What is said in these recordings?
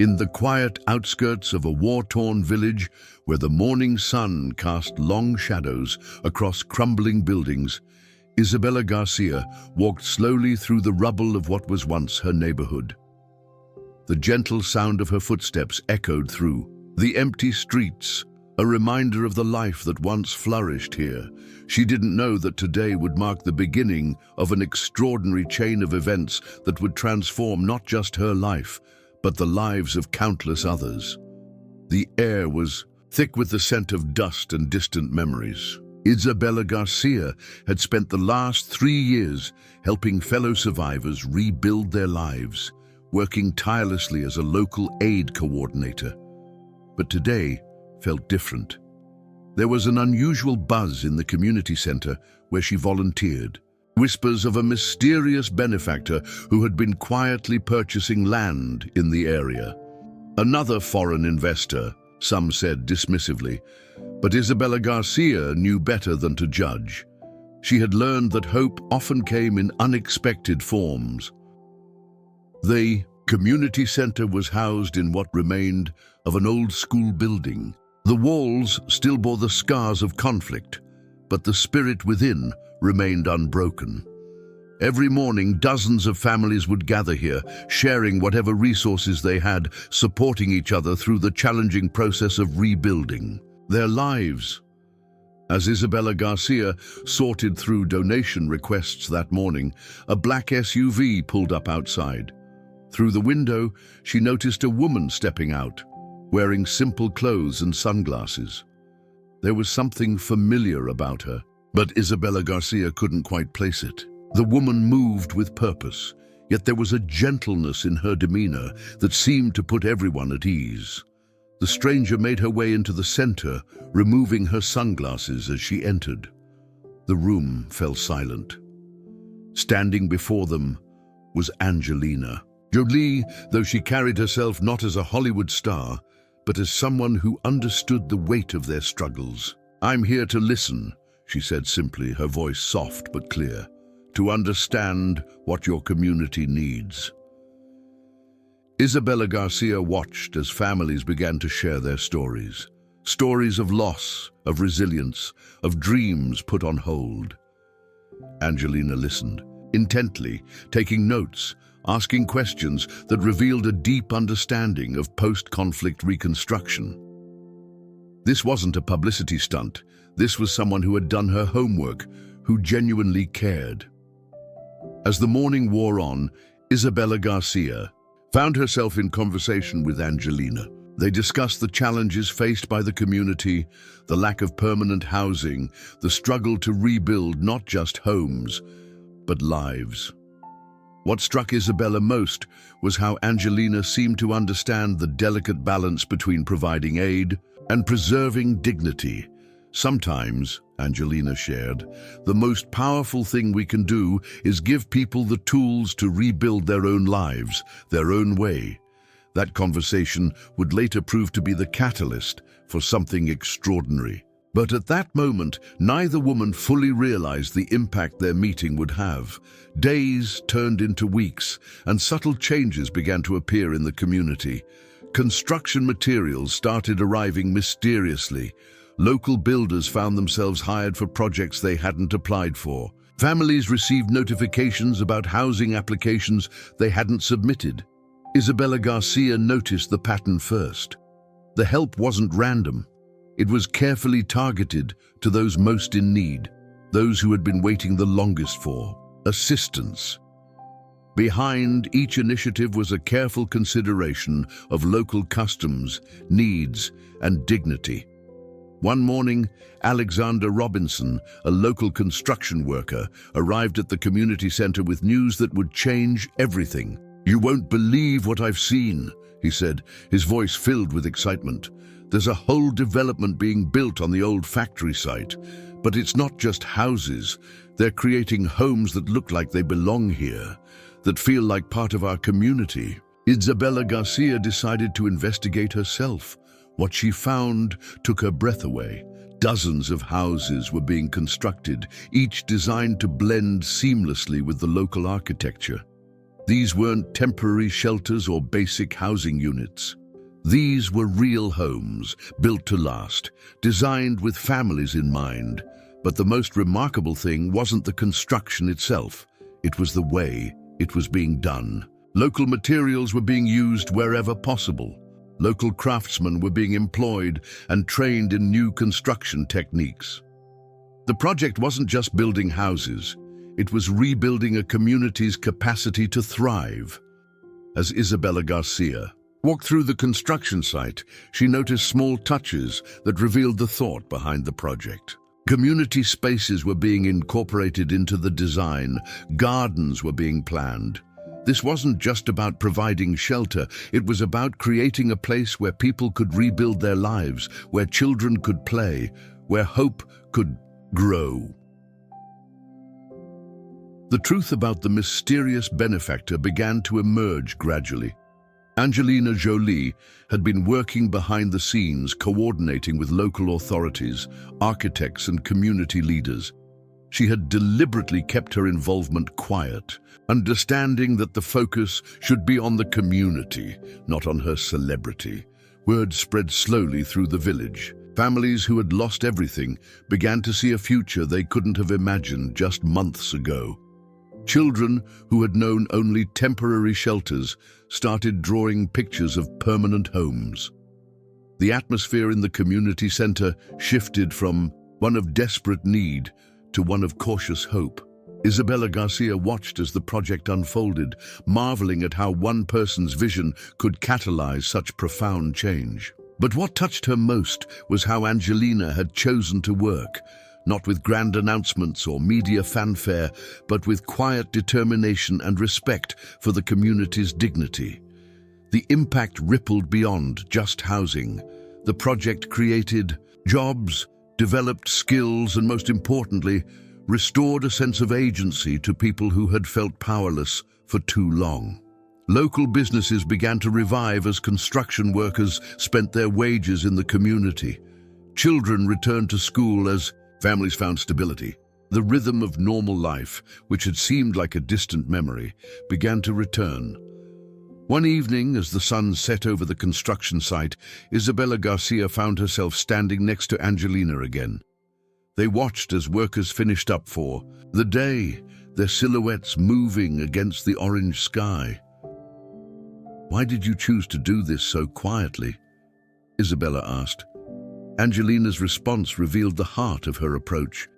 In the quiet outskirts of a war-torn village where the morning sun cast long shadows across crumbling buildings, Isabella Garcia walked slowly through the rubble of what was once her neighborhood. The gentle sound of her footsteps echoed through the empty streets, a reminder of the life that once flourished here. She didn't know that today would mark the beginning of an extraordinary chain of events that would transform not just her life, but the lives of countless others. The air was thick with the scent of dust and distant memories. Isabella Garcia had spent the last 3 years helping fellow survivors rebuild their lives, working tirelessly as a local aid coordinator. But today felt different. There was an unusual buzz in the community center where she volunteered. Whispers of a mysterious benefactor who had been quietly purchasing land in the area. Another foreign investor, some said dismissively, but Isabella Garcia knew better than to judge. She had learned that hope often came in unexpected forms. The community center was housed in what remained of an old school building. The walls still bore the scars of conflict, but the spirit within remained unbroken. Every morning, dozens of families would gather here, sharing whatever resources they had, supporting each other through the challenging process of rebuilding their lives. As Isabella Garcia sorted through donation requests that morning, a black SUV pulled up outside. Through the window, she noticed a woman stepping out, wearing simple clothes and sunglasses. There was something familiar about her, but Isabella Garcia couldn't quite place it. The woman moved with purpose, yet there was a gentleness in her demeanor that seemed to put everyone at ease. The stranger made her way into the center, removing her sunglasses as she entered. The room fell silent. Standing before them was Angelina. Jolie, though she carried herself not as a Hollywood star, but as someone who understood the weight of their struggles. "I'm here to listen," she said simply, her voice soft but clear, "to understand what your community needs." Isabella Garcia watched as families began to share their stories. Stories of loss, of resilience, of dreams put on hold. Angelina listened, intently, taking notes, asking questions that revealed a deep understanding of post-conflict reconstruction. This wasn't a publicity stunt. This was someone who had done her homework, who genuinely cared. As the morning wore on, Isabella Garcia found herself in conversation with Angelina. They discussed the challenges faced by the community, the lack of permanent housing, the struggle to rebuild not just homes, but lives. What struck Isabella most was how Angelina seemed to understand the delicate balance between providing aid and preserving dignity. "Sometimes," Angelina shared, "the most powerful thing we can do is give people the tools to rebuild their own lives, their own way." That conversation would later prove to be the catalyst for something extraordinary. But at that moment, neither woman fully realized the impact their meeting would have. Days turned into weeks, and subtle changes began to appear in the community. Construction materials started arriving mysteriously. Local builders found themselves hired for projects they hadn't applied for. Families received notifications about housing applications they hadn't submitted. Isabella Garcia noticed the pattern first. The help wasn't random. It was carefully targeted to those most in need, those who had been waiting the longest for assistance. Behind each initiative was a careful consideration of local customs, needs, and dignity. One morning, Alexander Robinson, a local construction worker, arrived at the community center with news that would change everything. "You won't believe what I've seen," he said, his voice filled with excitement. "There's a whole development being built on the old factory site. But it's not just houses. They're creating homes that look like they belong here, that feel like part of our community." Isabella Garcia decided to investigate herself. What she found took her breath away. Dozens of houses were being constructed, each designed to blend seamlessly with the local architecture. These weren't temporary shelters or basic housing units. These were real homes, built to last, designed with families in mind. But the most remarkable thing wasn't the construction itself. It was the way it was being done. Local materials were being used wherever possible. Local craftsmen were being employed and trained in new construction techniques. The project wasn't just building houses. It was rebuilding a community's capacity to thrive. As Isabella Garcia walked through the construction site, she noticed small touches that revealed the thought behind the project. Community spaces were being incorporated into the design. Gardens were being planned. This wasn't just about providing shelter. It was about creating a place where people could rebuild their lives, where children could play, where hope could grow. The truth about the mysterious benefactor began to emerge gradually. Angelina Jolie had been working behind the scenes, coordinating with local authorities, architects, and community leaders. She had deliberately kept her involvement quiet, understanding that the focus should be on the community, not on her celebrity. Word spread slowly through the village. Families who had lost everything began to see a future they couldn't have imagined just months ago. Children who had known only temporary shelters started drawing pictures of permanent homes. The atmosphere in the community center shifted from one of desperate need to one of cautious hope. Isabella Garcia watched as the project unfolded, marveling at how one person's vision could catalyze such profound change. But what touched her most was how Angelina had chosen to work, not with grand announcements or media fanfare, but with quiet determination and respect for the community's dignity. The impact rippled beyond just housing. The project created jobs, developed skills, and most importantly, restored a sense of agency to people who had felt powerless for too long. Local businesses began to revive as construction workers spent their wages in the community. Children returned to school as families found stability. The rhythm of normal life, which had seemed like a distant memory, began to return. One evening, as the sun set over the construction site, Isabella Garcia found herself standing next to Angelina again. They watched as workers finished up for the day, their silhouettes moving against the orange sky. "Why did you choose to do this so quietly?" Isabella asked. Angelina's response revealed the heart of her approach.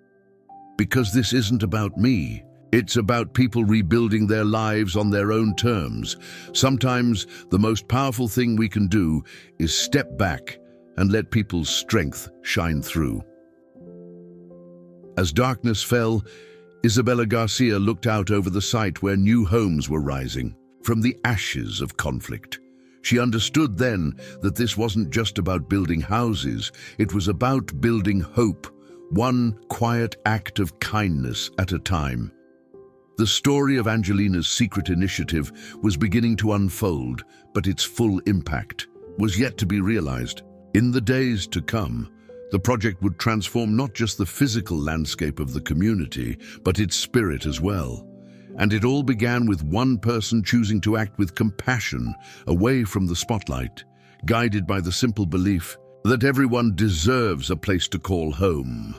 "Because this isn't about me. It's about people rebuilding their lives on their own terms. Sometimes the most powerful thing we can do is step back and let people's strength shine through." As darkness fell, Isabella Garcia looked out over the site where new homes were rising from the ashes of conflict. She understood then that this wasn't just about building houses, it was about building hope, one quiet act of kindness at a time. The story of Angelina's secret initiative was beginning to unfold, but its full impact was yet to be realized. In the days to come, the project would transform not just the physical landscape of the community, but its spirit as well. And it all began with one person choosing to act with compassion, away from the spotlight, guided by the simple belief that everyone deserves a place to call home.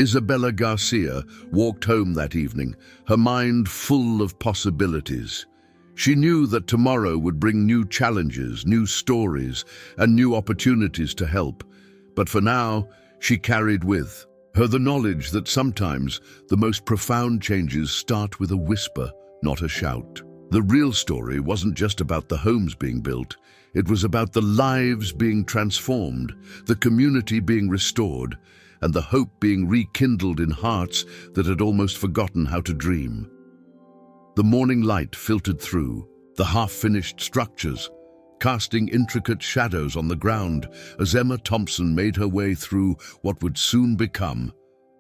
Isabella Garcia walked home that evening, her mind full of possibilities. She knew that tomorrow would bring new challenges, new stories, and new opportunities to help. But for now, she carried with her the knowledge that sometimes the most profound changes start with a whisper, not a shout. The real story wasn't just about the homes being built. It was about the lives being transformed, the community being restored, and the hope being rekindled in hearts that had almost forgotten how to dream. The morning light filtered through the half-finished structures, casting intricate shadows on the ground as Emma Thompson made her way through what would soon become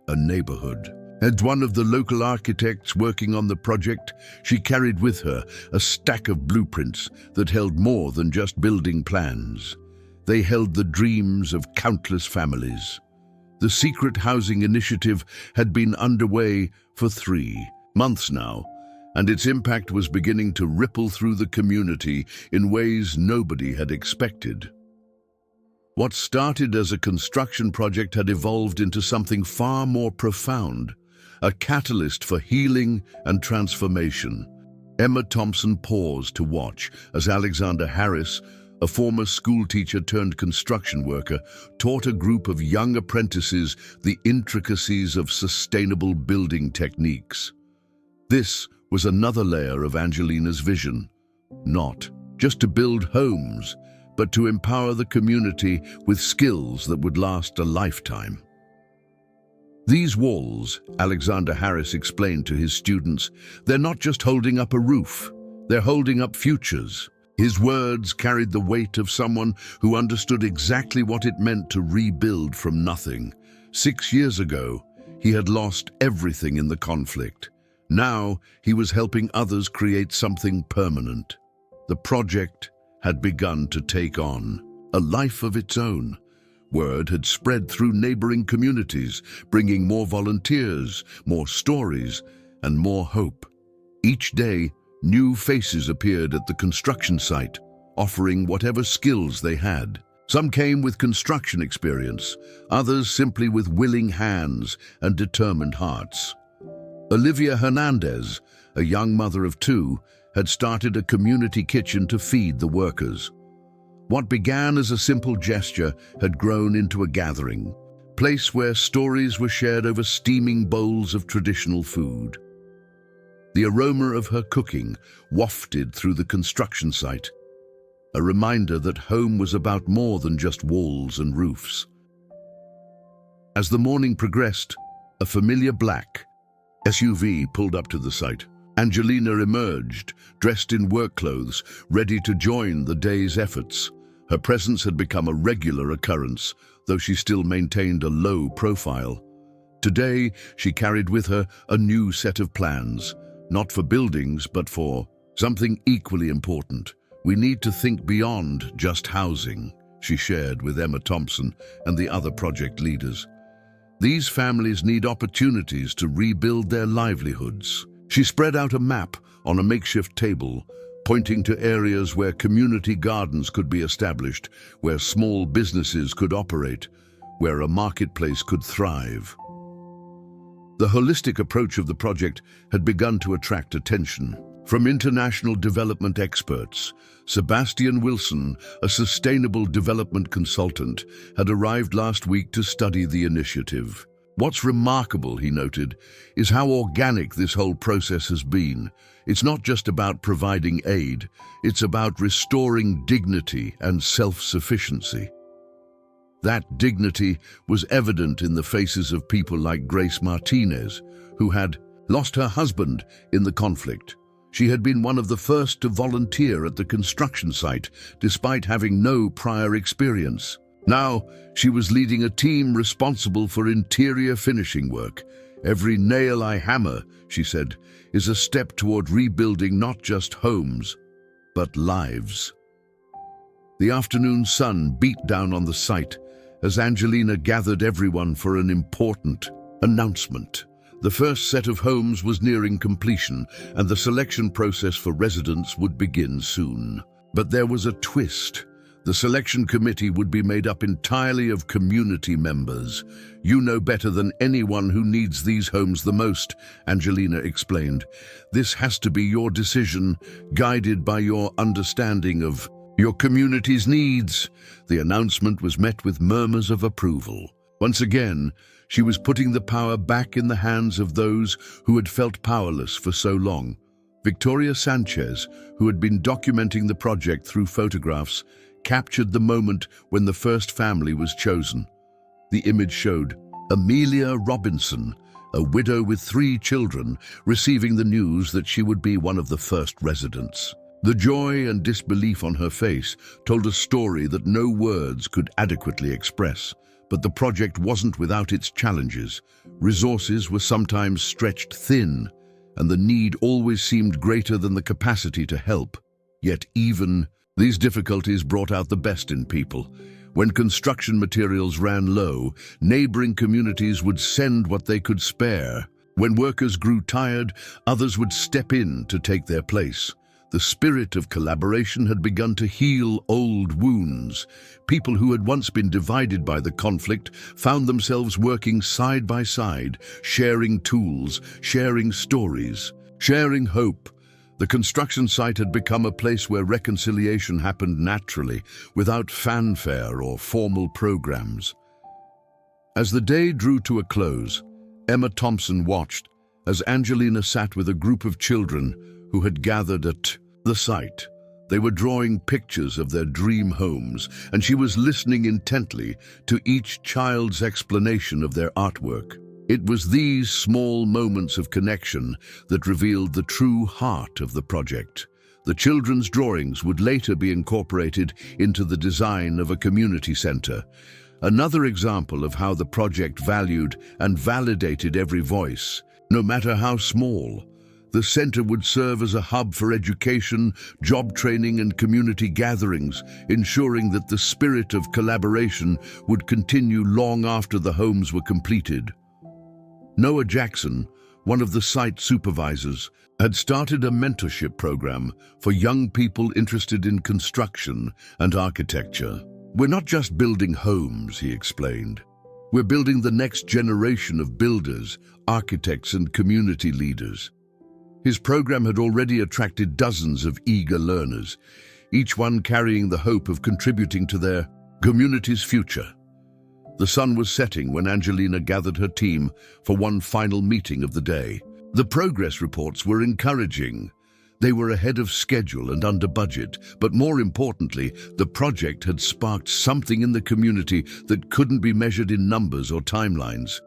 a neighborhood. As one of the local architects working on the project, she carried with her a stack of blueprints that held more than just building plans. They held the dreams of countless families. The secret housing initiative had been underway for 3 months now, and its impact was beginning to ripple through the community in ways nobody had expected. What started as a construction project had evolved into something far more profound, a catalyst for healing and transformation. Emma Thompson paused to watch as Alexander Harris, a former schoolteacher turned construction worker, taught a group of young apprentices the intricacies of sustainable building techniques. This was another layer of Angelina's vision, not just to build homes, but to empower the community with skills that would last a lifetime. These walls, Alexander Harris explained to his students, they're not just holding up a roof, they're holding up futures. His words carried the weight of someone who understood exactly what it meant to rebuild from nothing. 6 years ago, he had lost everything in the conflict. Now, he was helping others create something permanent. The project had begun to take on a life of its own. Word had spread through neighboring communities, bringing more volunteers, more stories, and more hope. Each day, new faces appeared at the construction site, offering whatever skills they had. Some came with construction experience, others simply with willing hands and determined hearts. Olivia Hernandez, a young mother of 2, had started a community kitchen to feed the workers. What began as a simple gesture had grown into a gathering, place where stories were shared over steaming bowls of traditional food. The aroma of her cooking wafted through the construction site, a reminder that home was about more than just walls and roofs. As the morning progressed, a familiar black SUV pulled up to the site. Angelina emerged, dressed in work clothes, ready to join the day's efforts. Her presence had become a regular occurrence, though she still maintained a low profile. Today, she carried with her a new set of plans, not for buildings, but for something equally important. We need to think beyond just housing, she shared with Emma Thompson and the other project leaders. These families need opportunities to rebuild their livelihoods. She spread out a map on a makeshift table, pointing to areas where community gardens could be established, where small businesses could operate, where a marketplace could thrive. The holistic approach of the project had begun to attract attention. From international development experts, Sebastian Wilson, a sustainable development consultant, had arrived last week to study the initiative. What's remarkable, he noted, is how organic this whole process has been. It's not just about providing aid, it's about restoring dignity and self-sufficiency. That dignity was evident in the faces of people like Grace Martinez, who had lost her husband in the conflict. She had been one of the first to volunteer at the construction site, despite having no prior experience. Now, she was leading a team responsible for interior finishing work. Every nail I hammer, she said, is a step toward rebuilding not just homes, but lives. The afternoon sun beat down on the site as Angelina gathered everyone for an important announcement. The first set of homes was nearing completion, and the selection process for residents would begin soon. But there was a twist. The selection committee would be made up entirely of community members. You know better than anyone who needs these homes the most, Angelina explained. This has to be your decision, guided by your understanding of your community's needs. The announcement was met with murmurs of approval. Once again, she was putting the power back in the hands of those who had felt powerless for so long. Victoria Sanchez, who had been documenting the project through photographs, captured the moment when the first family was chosen. The image showed Amelia Robinson, a widow with 3 children, receiving the news that she would be one of the first residents. The joy and disbelief on her face told a story that no words could adequately express. But the project wasn't without its challenges. Resources were sometimes stretched thin, and the need always seemed greater than the capacity to help. Yet even these difficulties brought out the best in people. When construction materials ran low, neighboring communities would send what they could spare. When workers grew tired, others would step in to take their place. The spirit of collaboration had begun to heal old wounds. People who had once been divided by the conflict found themselves working side by side, sharing tools, sharing stories, sharing hope. The construction site had become a place where reconciliation happened naturally, without fanfare or formal programs. As the day drew to a close, Emma Thompson watched as Angelina sat with a group of children who had gathered at the site. They were drawing pictures of their dream homes, and she was listening intently to each child's explanation of their artwork. It was these small moments of connection that revealed the true heart of the project. The children's drawings would later be incorporated into the design of a community center. Another example of how the project valued and validated every voice, no matter how small. The center would serve as a hub for education, job training, and community gatherings, ensuring that the spirit of collaboration would continue long after the homes were completed. Noah Jackson, one of the site supervisors, had started a mentorship program for young people interested in construction and architecture. "We're not just building homes," he explained. "We're building the next generation of builders, architects, and community leaders." His program had already attracted dozens of eager learners, each one carrying the hope of contributing to their community's future. The sun was setting when Angelina gathered her team for one final meeting of the day. The progress reports were encouraging. They were ahead of schedule and under budget, but more importantly, the project had sparked something in the community that couldn't be measured in numbers or timelines.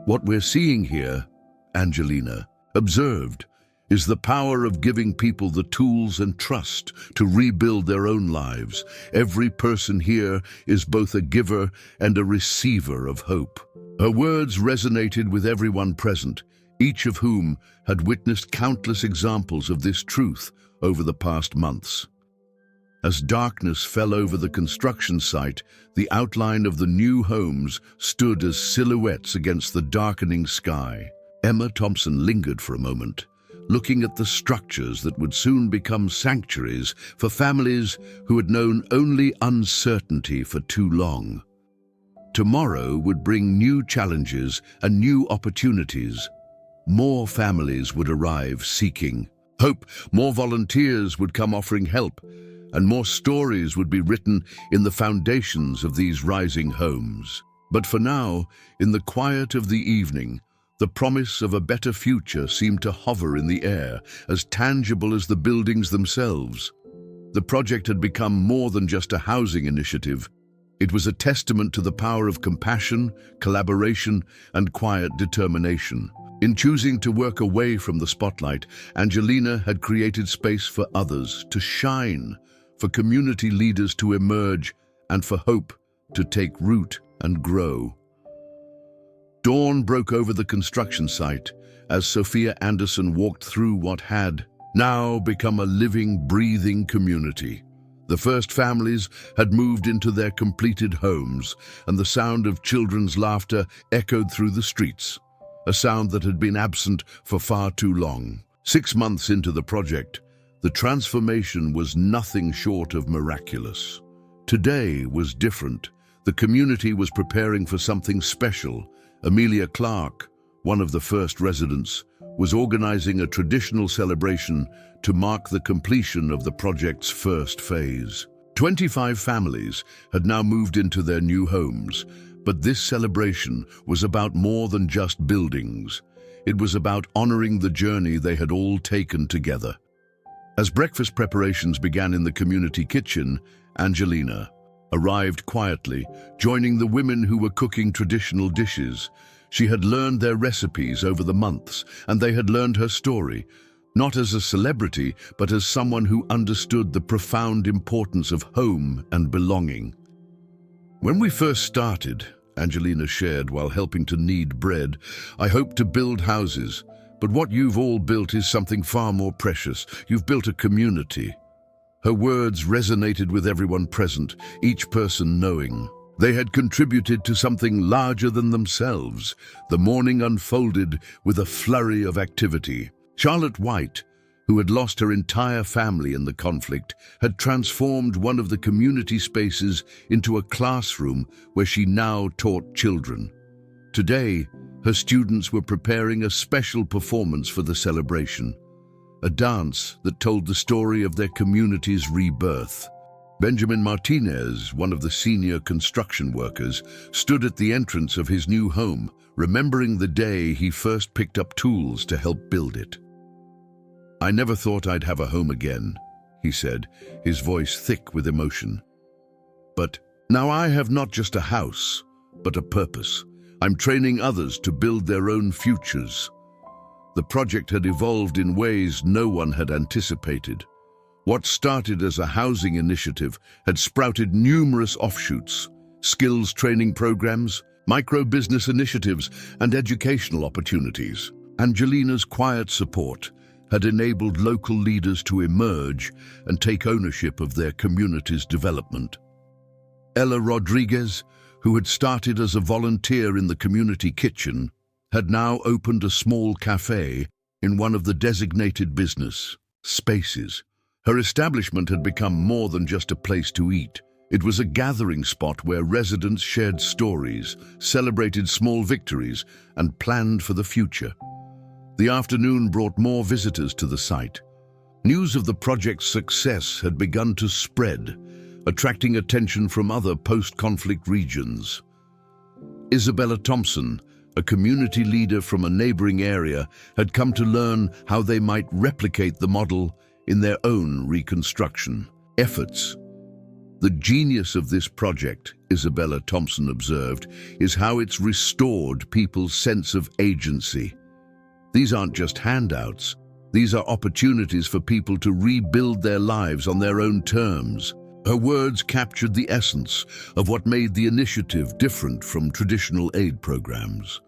"What we're seeing here," Angelina observed, "is the power of giving people the tools and trust to rebuild their own lives. Every person here is both a giver and a receiver of hope." Her words resonated with everyone present, each of whom had witnessed countless examples of this truth over the past months. As darkness fell over the construction site, the outline of the new homes stood as silhouettes against the darkening sky. Emma Thompson lingered for a moment, looking at the structures that would soon become sanctuaries for families who had known only uncertainty for too long. Tomorrow would bring new challenges and new opportunities. More families would arrive seeking hope, more volunteers would come offering help, and more stories would be written in the foundations of these rising homes. But for now, in the quiet of the evening, the promise of a better future seemed to hover in the air, as tangible as the buildings themselves. The project had become more than just a housing initiative. It was a testament to the power of compassion, collaboration, and quiet determination. In choosing to work away from the spotlight, Angelina had created space for others to shine, for community leaders to emerge, and for hope to take root and grow. Dawn broke over the construction site as Sophia Anderson walked through what had now become a living, breathing community. The first families had moved into their completed homes, and the sound of children's laughter echoed through the streets, a sound that had been absent for far too long. 6 months into the project, the transformation was nothing short of miraculous. Today was different. The community was preparing for something special. Amelia Clark, one of the first residents, was organizing a traditional celebration to mark the completion of the project's first phase. 25 families had now moved into their new homes, but this celebration was about more than just buildings. It was about honoring the journey they had all taken together. As breakfast preparations began in the community kitchen, Angelina arrived quietly, joining the women who were cooking traditional dishes. She had learned their recipes over the months, and they had learned her story, not as a celebrity, but as someone who understood the profound importance of home and belonging. "When we first started," Angelina shared while helping to knead bread, "I hoped to build houses, but what you've all built is something far more precious. You've built a community." Her words resonated with everyone present, each person knowing They had contributed to something larger than themselves. The morning unfolded with a flurry of activity. Charlotte White, who had lost her entire family in the conflict, had transformed one of the community spaces into a classroom where she now taught children. Today, her students were preparing a special performance for the celebration, a dance that told the story of their community's rebirth. Benjamin Martinez, one of the senior construction workers, stood at the entrance of his new home, remembering the day he first picked up tools to help build it. "I never thought I'd have a home again," he said, his voice thick with emotion. "But now I have not just a house, but a purpose. I'm training others to build their own futures." The project had evolved in ways no one had anticipated. What started as a housing initiative had sprouted numerous offshoots: skills training programs, micro-business initiatives, and educational opportunities. Angelina's quiet support had enabled local leaders to emerge and take ownership of their community's development. Ella Rodriguez, who had started as a volunteer in the community kitchen, had now opened a small cafe in one of the designated business spaces. Her establishment had become more than just a place to eat. It was a gathering spot where residents shared stories, celebrated small victories, and planned for the future. The afternoon brought more visitors to the site. News of the project's success had begun to spread, attracting attention from other post-conflict regions. Isabella Thompson, a community leader from a neighboring area, had come to learn how they might replicate the model in their own reconstruction efforts. "The genius of this project," Isabella Thompson observed, "is how it's restored people's sense of agency. These aren't just handouts. These are opportunities for people to rebuild their lives on their own terms." Her words captured the essence of what made the initiative different from traditional aid programs.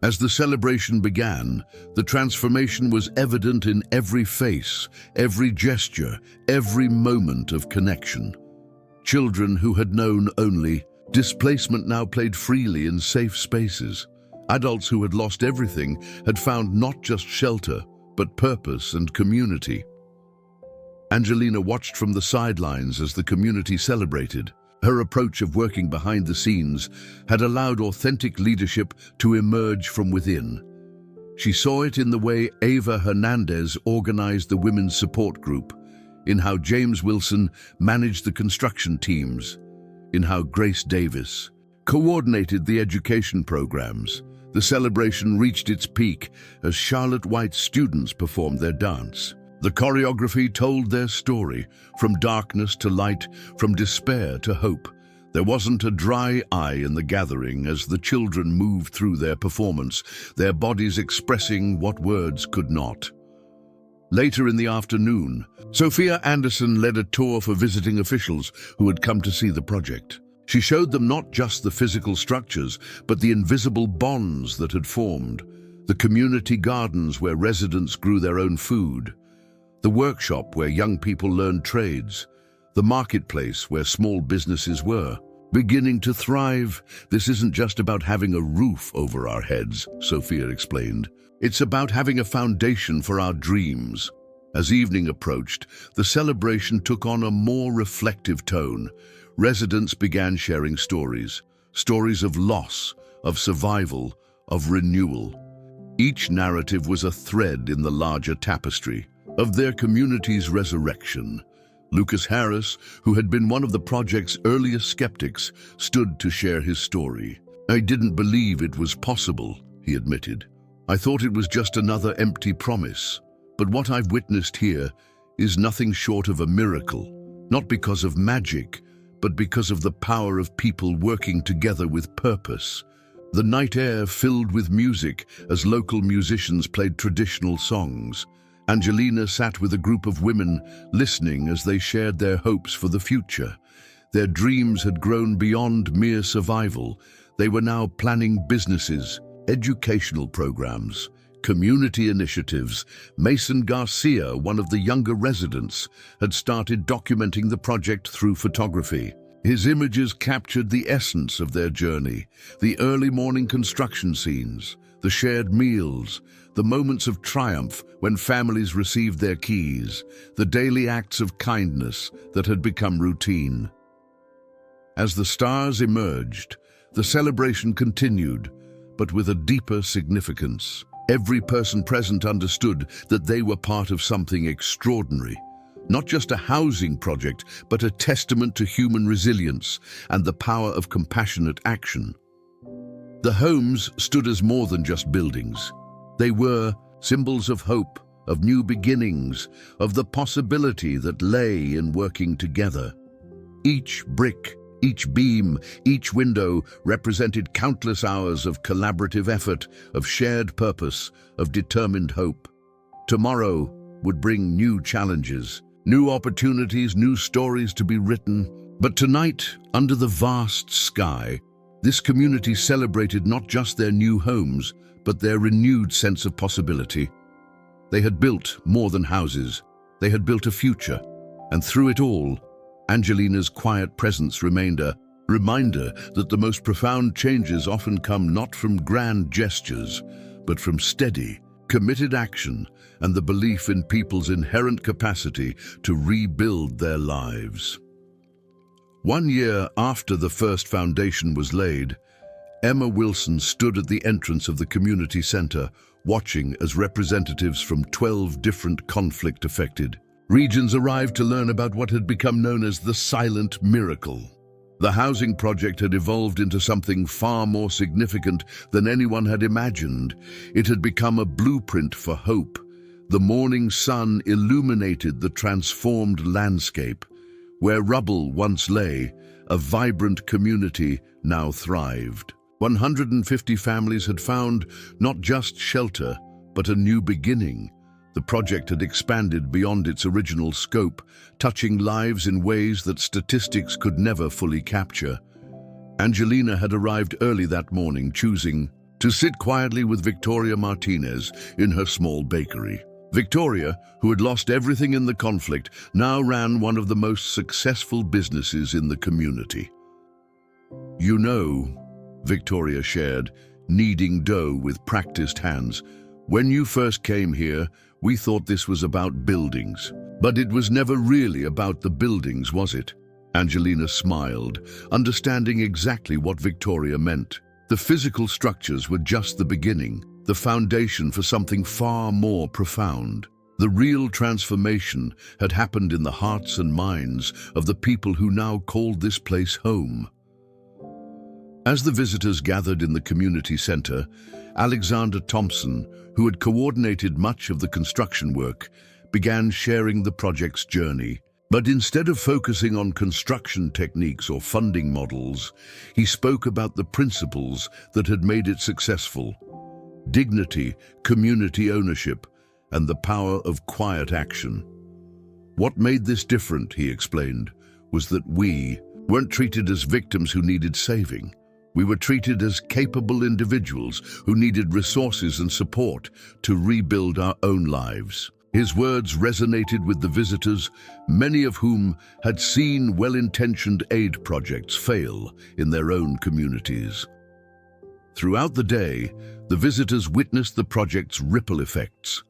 As the celebration began, the transformation was evident in every face, every gesture, every moment of connection. Children who had known only displacement now played freely in safe spaces. Adults who had lost everything had found not just shelter, but purpose and community. Angelina watched from the sidelines as the community celebrated. Her approach of working behind the scenes had allowed authentic leadership to emerge from within. She saw it in the way Ava Hernandez organized the women's support group, in how James Wilson managed the construction teams, in how Grace Davis coordinated the education programs. The celebration reached its peak as Charlotte White's students performed their dance. The choreography told their story, from darkness to light, from despair to hope. There wasn't a dry eye in the gathering as the children moved through their performance, their bodies expressing what words could not. Later in the afternoon, Sophia Anderson led a tour for visiting officials who had come to see the project. She showed them not just the physical structures, but the invisible bonds that had formed, the community gardens where residents grew their own food, the workshop where young people learned trades, the marketplace where small businesses were beginning to thrive. "This isn't just about having a roof over our heads," Sophia explained. "It's about having a foundation for our dreams." As evening approached, the celebration took on a more reflective tone. Residents began sharing stories of loss, of survival, of renewal. Each narrative was a thread in the larger tapestry of their community's resurrection. Lucas Harris, who had been one of the project's earliest skeptics, stood to share his story. "I didn't believe it was possible," he admitted. "I thought it was just another empty promise. But what I've witnessed here is nothing short of a miracle, not because of magic, but because of the power of people working together with purpose." The night air filled with music as local musicians played traditional songs. Angelina sat with a group of women, listening as they shared their hopes for the future. Their dreams had grown beyond mere survival. They were now planning businesses, educational programs, community initiatives. Mason Garcia, one of the younger residents, had started documenting the project through photography. His images captured the essence of their journey, the early morning construction scenes, the shared meals, the moments of triumph when families received their keys, the daily acts of kindness that had become routine. As the stars emerged, the celebration continued, but with a deeper significance. Every person present understood that they were part of something extraordinary. Not just a housing project, but a testament to human resilience and the power of compassionate action. The homes stood as more than just buildings. They were symbols of hope, of new beginnings, of the possibility that lay in working together. Each brick, each beam, each window represented countless hours of collaborative effort, of shared purpose, of determined hope. Tomorrow would bring new challenges, new opportunities, new stories to be written. But tonight, under the vast sky, this community celebrated not just their new homes, but their renewed sense of possibility. They had built more than houses. They had built a future. And through it all, Angelina's quiet presence remained a reminder that the most profound changes often come not from grand gestures, but from steady, committed action and the belief in people's inherent capacity to rebuild their lives. 1 year after the first foundation was laid, Emma Wilson stood at the entrance of the community center, watching as representatives from 12 different conflict-affected regions arrived to learn about what had become known as the silent miracle. The housing project had evolved into something far more significant than anyone had imagined. It had become a blueprint for hope. The morning sun illuminated the transformed landscape. Where rubble once lay, a vibrant community now thrived. 150 families had found not just shelter, but a new beginning. The project had expanded beyond its original scope, touching lives in ways that statistics could never fully capture. Angelina had arrived early that morning, choosing to sit quietly with Victoria Martinez in her small bakery. Victoria, who had lost everything in the conflict, now ran one of the most successful businesses in the community. "You know," Victoria shared, kneading dough with practiced hands, "when you first came here, we thought this was about buildings. But it was never really about the buildings, was it?" Angelina smiled, understanding exactly what Victoria meant. The physical structures were just the beginning, the foundation for something far more profound. The real transformation had happened in the hearts and minds of the people who now called this place home. As the visitors gathered in the community center, Alexander Thompson, who had coordinated much of the construction work, began sharing the project's journey. But instead of focusing on construction techniques or funding models, he spoke about the principles that had made it successful: dignity, community ownership, and the power of quiet action. What made this different, he explained, was that we weren't treated as victims who needed saving. We were treated as capable individuals who needed resources and support to rebuild our own lives. His words resonated with the visitors, many of whom had seen well-intentioned aid projects fail in their own communities. Throughout the day, the visitors witnessed the project's ripple effects.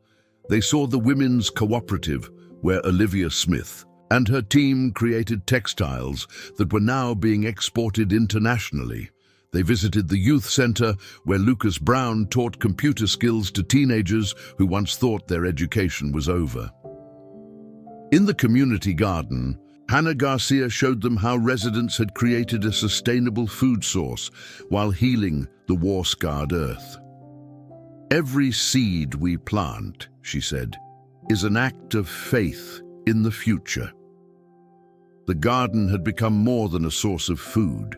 They saw the women's cooperative, where Olivia Smith and her team created textiles that were now being exported internationally. They visited the youth center, where Lucas Brown taught computer skills to teenagers who once thought their education was over. In the community garden, Hannah Garcia showed them how residents had created a sustainable food source while healing the war-scarred earth. "Every seed we plant," she said, "is an act of faith in the future." The garden had become more than a source of food.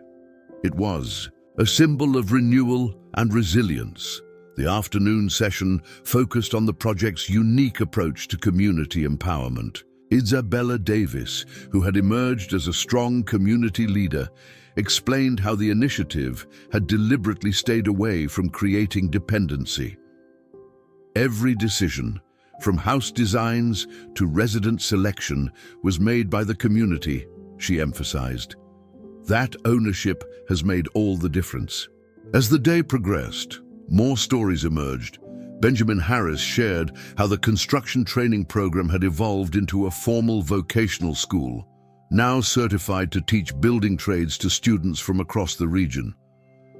It was a symbol of renewal and resilience. The afternoon session focused on the project's unique approach to community empowerment. Isabella Davis, who had emerged as a strong community leader, explained how the initiative had deliberately stayed away from creating dependency. Every decision, from house designs to resident selection, was made by the community, she emphasized. That ownership has made all the difference. As the day progressed, more stories emerged. Benjamin Harris shared how the construction training program had evolved into a formal vocational school, now certified to teach building trades to students from across the region.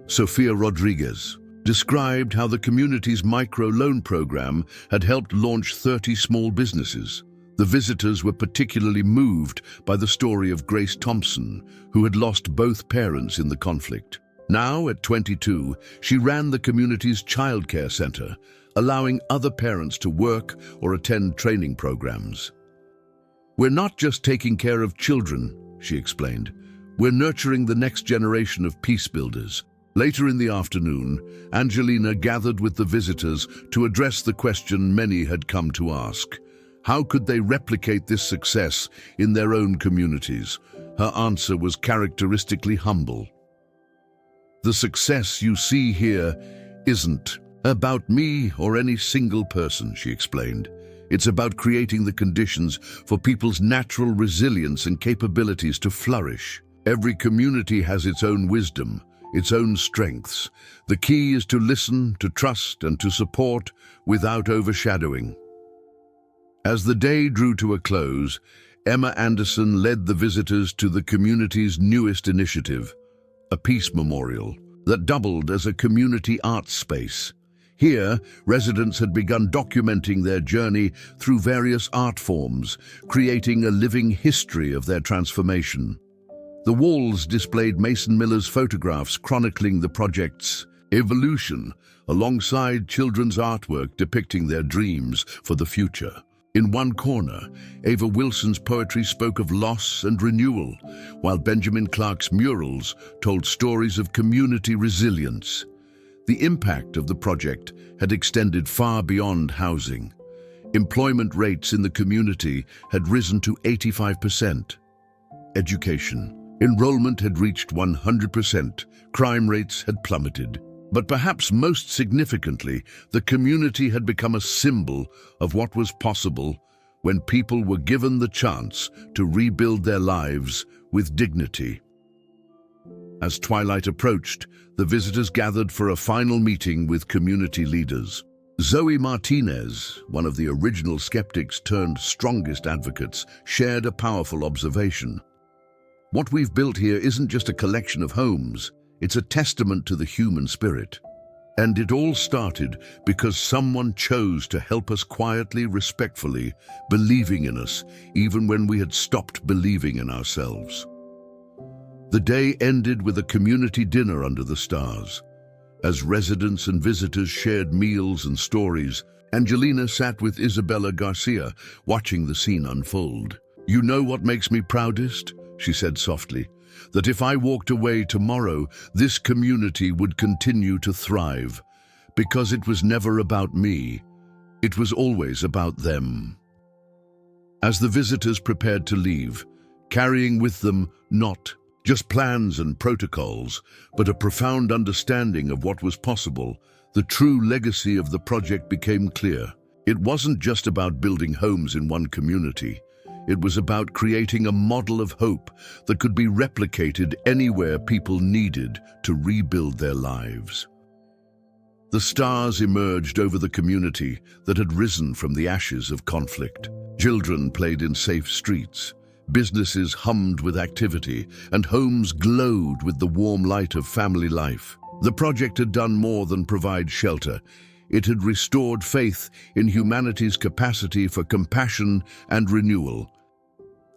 Sofia Rodriguez described how the community's micro-loan program had helped launch 30 small businesses. The visitors were particularly moved by the story of Grace Thompson, who had lost both parents in the conflict. Now, at 22, she ran the community's childcare center, allowing other parents to work or attend training programs. "We're not just taking care of children," she explained. "We're nurturing the next generation of peace builders." Later in the afternoon, Angelina gathered with the visitors to address the question many had come to ask. How could they replicate this success in their own communities? Her answer was characteristically humble. "The success you see here isn't about me or any single person," she explained. "It's about creating the conditions for people's natural resilience and capabilities to flourish. Every community has its own wisdom, its own strengths. The key is to listen, to trust, and to support without overshadowing." As the day drew to a close, Emma Anderson led the visitors to the community's newest initiative, a peace memorial that doubled as a community arts space. Here, residents had begun documenting their journey through various art forms, creating a living history of their transformation. The walls displayed Mason Miller's photographs chronicling the project's evolution, alongside children's artwork depicting their dreams for the future. In one corner, Ava Wilson's poetry spoke of loss and renewal, while Benjamin Clark's murals told stories of community resilience. The impact of the project had extended far beyond housing. Employment rates in the community had risen to 85%. Education enrollment had reached 100%. Crime rates had plummeted. But perhaps most significantly, the community had become a symbol of what was possible when people were given the chance to rebuild their lives with dignity. As twilight approached, the visitors gathered for a final meeting with community leaders. Zoe Martinez, one of the original skeptics turned strongest advocates, shared a powerful observation. "What we've built here isn't just a collection of homes, it's a testament to the human spirit. And it all started because someone chose to help us quietly, respectfully, believing in us, even when we had stopped believing in ourselves." The day ended with a community dinner under the stars. As residents and visitors shared meals and stories, Angelina sat with Isabella Garcia, watching the scene unfold. "You know what makes me proudest?" she said softly. "That if I walked away tomorrow, this community would continue to thrive. Because it was never about me. It was always about them." As the visitors prepared to leave, carrying with them not just plans and protocols, but a profound understanding of what was possible, the true legacy of the project became clear. It wasn't just about building homes in one community. It was about creating a model of hope that could be replicated anywhere people needed to rebuild their lives. The stars emerged over the community that had risen from the ashes of conflict. Children played in safe streets. Businesses hummed with activity, and homes glowed with the warm light of family life. The project had done more than provide shelter. It had restored faith in humanity's capacity for compassion and renewal.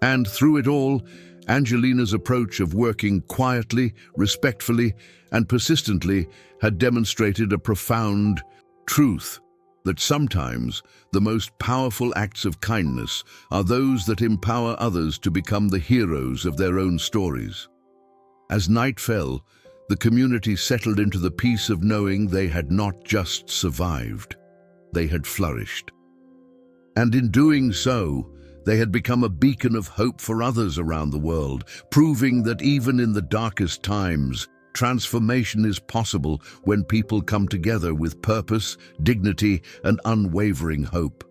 And through it all, Angelina's approach of working quietly, respectfully, and persistently had demonstrated a profound truth that sometimes the most powerful acts of kindness are those that empower others to become the heroes of their own stories. As night fell, the community settled into the peace of knowing they had not just survived, they had flourished. And in doing so, they had become a beacon of hope for others around the world, proving that even in the darkest times, transformation is possible when people come together with purpose, dignity, and unwavering hope.